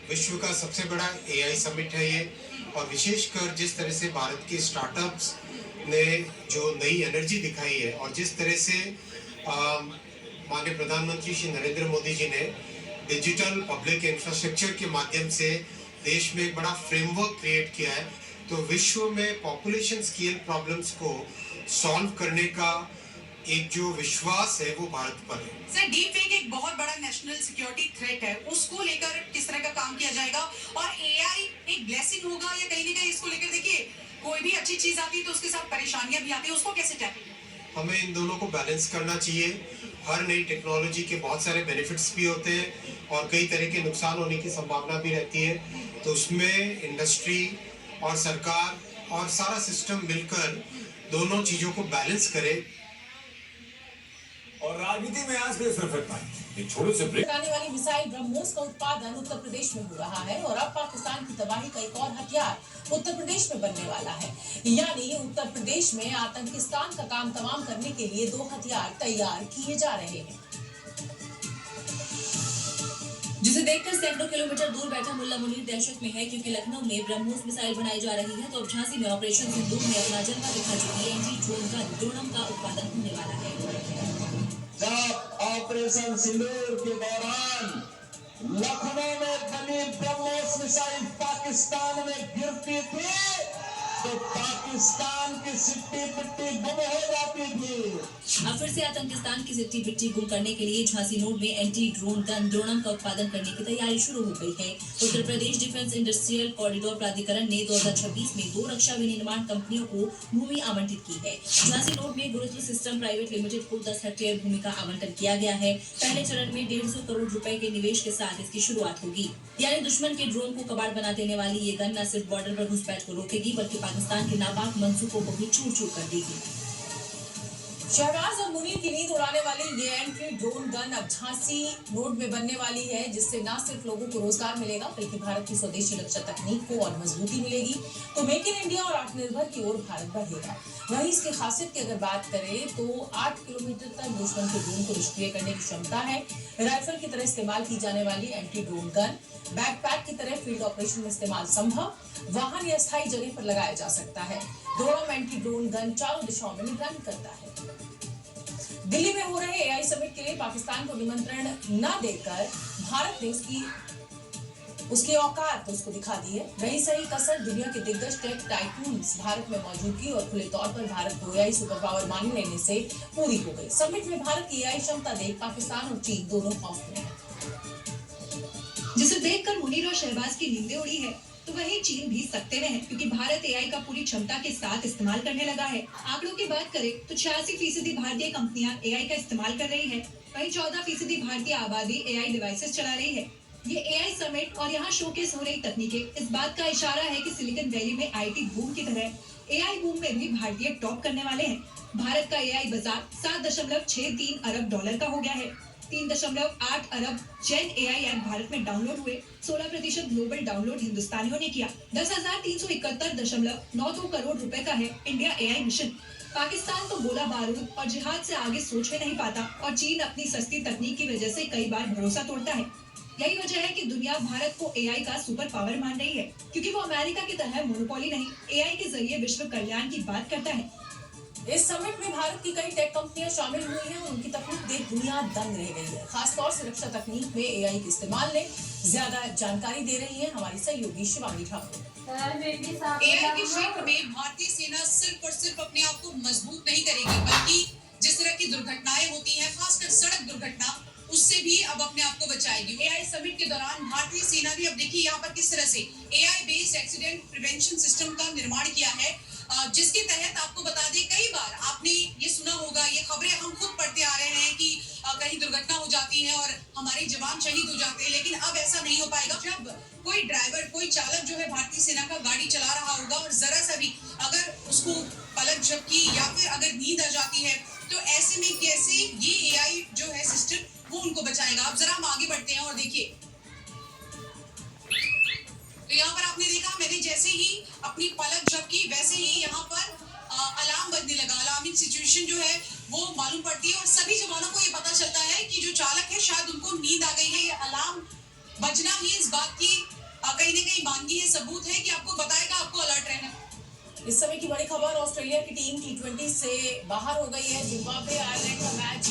विश्व का सबसे बड़ा एआई समिट है ये। और विशेषकर जिस तरह से भारत के स्टार्टअप्स ने जो नई एनर्जी दिखाई है और जिस तरह से माननीय प्रधानमंत्री श्री नरेंद्र मोदी जी ने डिजिटल पब्लिक इंफ्रास्ट्रक्चर के माध्यम से देश में एक बड़ा फ्रेमवर्क क्रिएट किया है, तो विश्व में पॉपुलेशन स्केल प्रॉब्लम्स को सॉल्व करने का एक जो विश्वास है वो भारत पर है। सर, डीप फेक एक बहुत बड़ा नेशनल सिक्योरिटी थ्रेट है, उसको लेकर किस तरह का काम किया जाएगा और एआई एक ब्लेसिंग होगा या कहीं ना कहीं इसको लेकर देखिए कोई भी अच्छी चीज आती है तो उसके साथ परेशानियां भी आती है, उसको कैसे टैकल? हमें इन दोनों को बैलेंस करना चाहिए। हर नई टेक्नोलॉजी के बहुत सारे बेनिफिट्स भी होते हैं और कई तरह के नुकसान होने की संभावना भी रहती है, तो उसमें इंडस्ट्री और सरकार और सारा सिस्टम मिलकर दोनों चीजों को बैलेंस करे। और राजनीति में आज के सिर्फ इतना एक छोटे से ब्रेक। आने वाली मिसाइल ब्रह्मोस का उत्पादन उत्तर प्रदेश में हो रहा है और अब पाकिस्तान की तबाही का एक और हथियार उत्तर प्रदेश में बनने वाला है। यानी उत्तर प्रदेश में आतंकिस्तान का काम तमाम करने के लिए दो हथियार तैयार किए जा रहे हैं, जिसे देखकर सैकड़ों किलोमीटर दूर बैठा मुल्ला मुनीर दहशत में है, क्योंकि लखनऊ में ब्रह्मोस मिसाइल बनाई जा रही है तो अब झांसी में ऑपरेशन सिंदूर में अपना जलवा दिखा चुकी एंटी ड्रोन गन ड्रोनम का उत्पादन होने वाला है। जब ऑपरेशन सिंदूर के दौरान लखनऊ में बनी ब्रह्मोस मिसाइल पाकिस्तान में गिरती थी तो पाकिस्तान की सिट्टी पिट्टी गुम हो जाती थी। अब फिर से आतंकिस्तान की सिट्टी पिट्टी गुम करने के लिए झांसी नोड में एंटी ड्रोन गन ड्रोनम का उत्पादन करने की तैयारी शुरू हो गई है। Uttar Pradesh defence industrial corridor प्राधिकरण ने 2026 में 2 रक्षा विनिर्माण कंपनियों को भूमि आवंटित की है। झांसी नोड में गुरुत्व सिस्टम प्राइवेट लिमिटेड को 10 हेक्टेयर भूमि का आवंटन किया गया है। पहले चरण में 150 करोड़ रुपए के निवेश के साथ इसकी शुरुआत होगी। यानी दुश्मन के ड्रोन को कबाड़ बना देने वाली ये गन न सिर्फ बॉर्डर पर घुसपैठ को रोकेगी बल्कि पाकिस्तान के नापाक मंसूबों को भी चूर चूर कर देगी। शहबाज और मुनीर की नींद उड़ाने वाली ये एंट्री ड्रोन गन अब झांसी नोड में बनने वाली है, जिससे न सिर्फ लोगों को रोजगार मिलेगा बल्कि भारत की स्वदेशी रक्षा तकनीक को और मजबूती मिलेगी। तो मेक इन इंडिया और आत्मनिर्भर की ओर भारत बढ़ेगा। वहीं इसकी खासियत की अगर बात करें तो 8 किलोमीटर तक दुश्मन के ड्रोन को निष्क्रिय करने की क्षमता है। राइफल की तरह इस्तेमाल की जाने वाली एंटी ड्रोन गन बैकपैक की तरह फील्ड ऑपरेशन में इस्तेमाल संभव, वाहन या स्थायी जगह पर लगाया जा सकता है। ड्रोन एंटी ड्रोन गन चारों दिशाओं में निगरानी करता है। दिल्ली में हो रहे एआई समिट के लिए पाकिस्तान को निमंत्रण न देकर भारत ने उसकी औकात उसको दिखा दी है। रही सही कसर दुनिया के दिग्गज टेक टाइकून्स भारत में मौजूदगी और खुले तौर पर भारत को एआई सुपर पावर मान लेने से पूरी हो गई। समिट में भारत की एआई क्षमता देख पाकिस्तान और चीन दोनों खौफ में है। जिसे देखकर मुनीर और शहबाज की नींदें उड़ी है तो वहीं चीन भी सकते में है, क्योंकि भारत एआई का पूरी क्षमता के साथ इस्तेमाल करने लगा है। आंकड़ों की बात करें तो 86% भारतीय कंपनियां एआई का इस्तेमाल कर रही है, वहीं 14% भारतीय आबादी एआई डिवाइसेस चला रही है। ये एआई समिट और यहाँ शोकेस हो रही तकनीकें इस बात का इशारा है कि सिलिकॉन वैली में आईटी बूम की तरह एआई बूम में भी भारतीय टॉप करने वाले हैं। भारत का एआई बाजार 7.63 अरब डॉलर का हो गया है। 3.8 अरब जेन एआई ऐप भारत में डाउनलोड हुए। 16% ग्लोबल डाउनलोड हिंदुस्तानियों ने किया। 10,371.92 करोड़ रुपए का है इंडिया एआई मिशन। पाकिस्तान तो गोला बारूद और जिहाद से आगे सोच में नहीं पाता और चीन अपनी सस्ती तकनीक की वजह से कई बार भरोसा तोड़ता है। यही वजह है कि दुनिया भारत को एआई का सुपर पावर मान रही है, क्योंकि वो अमेरिका की तरह मोनोपोली नहीं, एआई के जरिए विश्व कल्याण की बात करता है। इस समिट में भारत की कई टेक कंपनियां शामिल हुई हैं और उनकी तकनीक देख दुनिया दंग रह गई है। खासतौर से रक्षा तकनीक में एआई के इस्तेमाल ने ज्यादा जानकारी दे रही है हमारी सहयोगी शिवानी ठाकुर। एआई के क्षेत्र में भारतीय सेना सिर्फ और सिर्फ अपने आप को मजबूत नहीं करेगी, बल्कि जिस तरह की दुर्घटनाएं होती हैं, खासकर सड़क दुर्घटना, उससे भी अब अपने आप को बचाएगी। एआई समिट के दौरान भारतीय सेना भी अब देखिए यहाँ पर किस तरह से AI based accident prevention system का निर्माण किया है, जिसके तहत आपको बता दें, कई बार आपने ये सुना होगा, ये खबरें हम खुद पढ़ते आ रहे हैं कि कहीं दुर्घटना हो जाती है और हमारे जवान शहीद हो जाते हैं, लेकिन अब ऐसा नहीं हो पाएगा। जब कोई ड्राइवर, कोई चालक जो है भारतीय सेना का गाड़ी चला रहा होगा और जरा सा भी अगर उसको पलक झपकी या फिर अगर नींद आ जाती है तो ऐसे में कैसे ये एआई जो है सिस्टम वो उनको बचाएगा। अब जरा हम आगे बढ़ते हैं और देखिए, तो यहाँ पर आपने देखा, मैंने जैसे ही अपनी पलक झपकी वैसे ही यहाँ पर अलार्म बजने लगा। अलार्मिंग सिचुएशन जो है वो मालूम पड़ती है और सभी जवानों को ये पता चलता है कि जो चालक है शायद उनको नींद आ गई है। ये अलार्म बजना ही इस बात की सबूत है कि आपको बताएगा आपको अलर्ट रहना। इस समय की बड़ी खबर, ऑस्ट्रेलिया की टीम T20 से बाहर हो गई है। जिम्बाब्वे आयरलैंड का मैच